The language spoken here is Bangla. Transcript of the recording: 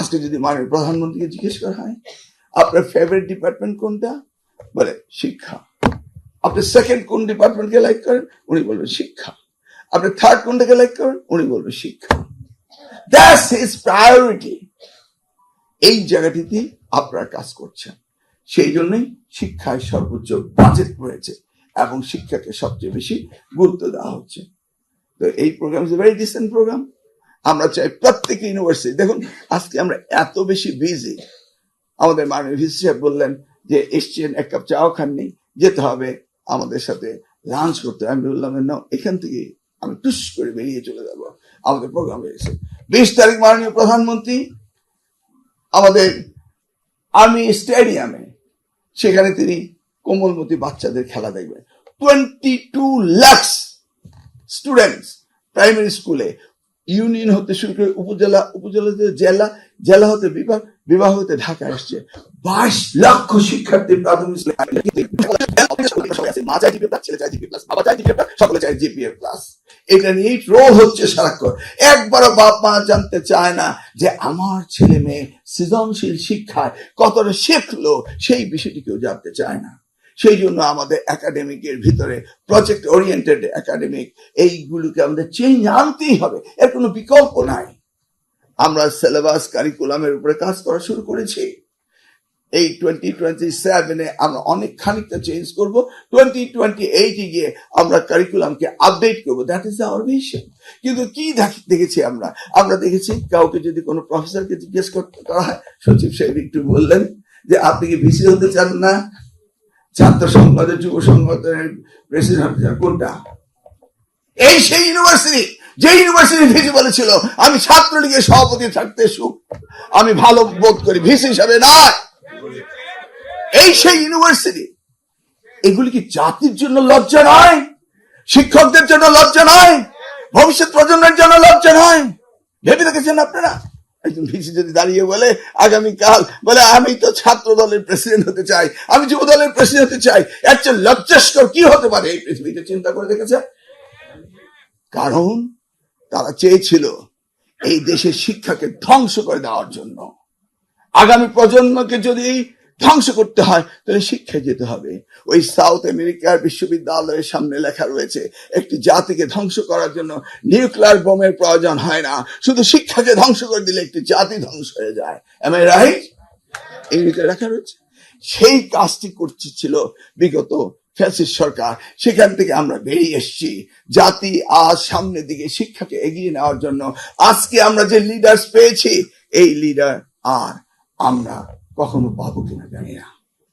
আজকে যদি মাননীয় প্রধানমন্ত্রীকে জিজ্ঞেস করা হয় আপনার ফেভারিট ডিপার্টমেন্ট কোনটা, বলে শিক্ষা। আপনি সেকেন্ড কোন ডিপার্টমেন্টকে লাইক করেন, উনি বলবেন শিক্ষা। আপনি থার্ড কোনটাকে লাইক করেন, উনি বলবেন শিক্ষা। That's his priority. এই জায়গাটিতে আপনারা কাজ করছেন, সেই জন্যই শিক্ষায় সর্বোচ্চ বাজেট রয়েছে এবং শিক্ষাকে সবচেয়ে বেশি গুরুত্ব দেওয়া হচ্ছে। তো এই program is a very decent program. আমরা চাই প্রত্যেক ইউনিভার্সিটি, দেখুন আজকে আমরা এত বেশি বিজি, আমাদের মাননীয় ভিসি সাহেব বললেন যে এসছেন এক কাপ চাও খাননি, যেতে হবে আমাদের সাথে লাঞ্চ করতে। আমি বললাম না, এখান থেকে আমি টুস করে বেরিয়ে চলে যাব, আমাদের প্রোগ্রাম হয়েছে 20 তারিখ মাননীয় প্রধানমন্ত্রী আমাদের আর্মি স্টেডিয়ামে, সেখানে তিনি কোমলমতি বাচ্চাদের খেলা দেখবেন। 22 লাখ স্টুডেন্টস প্রাইমারি স্কুলে, ইউনিয়ন হতে শুরু করে উপজেলা, উপজেলা হতে জেলা, জেলা হতে বিভাগ, বিভাগ হতে ঢাকা আসছে 22 লক্ষ শিক্ষার্থী প্রাথমিক সকলে চায় জিপিএ প্লাস। এটা নিয়ে রোল হচ্ছে সারাক্ষণ। একবারও বাপ মা জানতে চায় না যে আমার ছেলে মেয়ে সৃজনশীল শিক্ষায় কতটা শিখলো, সেই বিষয়টি কেউ জানতে চায় না। সেই জন্য আমাদের একাডেমিকের ভিতরে প্রজেক্ট ওরিয়েন্টেড একাডেমিক, এইগুলোকে আমাদের চেঞ্জ আনতেই হবে, এর কোনো বিকল্প নাই। আমরা সিলেবাস কারিকুলামের উপরে কাজ করা শুরু করেছি। এই 2027-এ আমরা অনেক খানিকটা চেঞ্জ করব, 2028-এ গিয়ে আমরা কারিকুলামকে আপডেট করবো। That is our vision. কিন্তু কি দেখেছি আমরা দেখেছি কাউকে যদি কোনো প্রফেসরকে জিজ্ঞেস করা হয়, সচিব সাহেব একটু বললেন যে আপনি কি ভিসি হতে চান না ছাত্র সংসদের যুব সংগঠনের প্রেসিডেন্ট হতে চান, কোনটা? এই সেই ইউনিভার্সিটি যে ইউনিভার্সিটি ভিসি বলেছিল আমি ছাত্রলীগের সভাপতি থাকতে আমি ভালো বোধ করি, ভিসি হিসাবে নয়। এই সেই ইউনিভার্সিটি। এগুলি কি জাতির জন্য লজ্জা নয়? শিক্ষকদের জন্য লজ্জা নয়? ভবিষ্যৎ প্রজন্মের জন্য লজ্জা নয়? ভেবে দেখেছেন আপনারা? একজন ভিসি যদি দাঁড়িয়ে বলে আগামীকাল, বলে আমি তো ছাত্র দলের প্রেসিডেন্ট হতে চাই, আমি যুব দলের প্রেসিডেন্ট হতে চাই, এর চেয়ে লজ্জাস্কর কি হতে পারে এই পৃথিবীতে? চিন্তা করে দেখেছে? কারণ তারা চেয়েছিল এই দেশের শিক্ষাকে ধ্বংস করে দেওয়ার জন্য। আগামী প্রজন্মকে যদি ধ্বংস করতে হয় তাহলে শিক্ষায় যেতে হবে। ওই সাউথ আমেরিকার বিশ্ববিদ্যালয়ের সামনে লেখা রয়েছে একটি জাতিকে ধ্বংস করার জন্য নিউক্লিয়ার বোমের প্রয়োজন হয় না, শুধু শিক্ষাকে ধ্বংস করে দিলে একটি জাতি ধ্বংস হয়ে যায়। Am I right? ইংরেজিতে লেখা রয়েছে। সেই কাজটি করছিল বিগত ফ্যাসিস্ট সরকার। সেখান থেকে আমরা বেরিয়ে এসেছি। জাতি আজ সামনের দিকে শিক্ষাকে এগিয়ে নেওয়ার জন্য আজকে আমরা যে লিডার্স পেয়েছি, এই লিডার আর আমরা কখনো পাবো কিনা জানি না।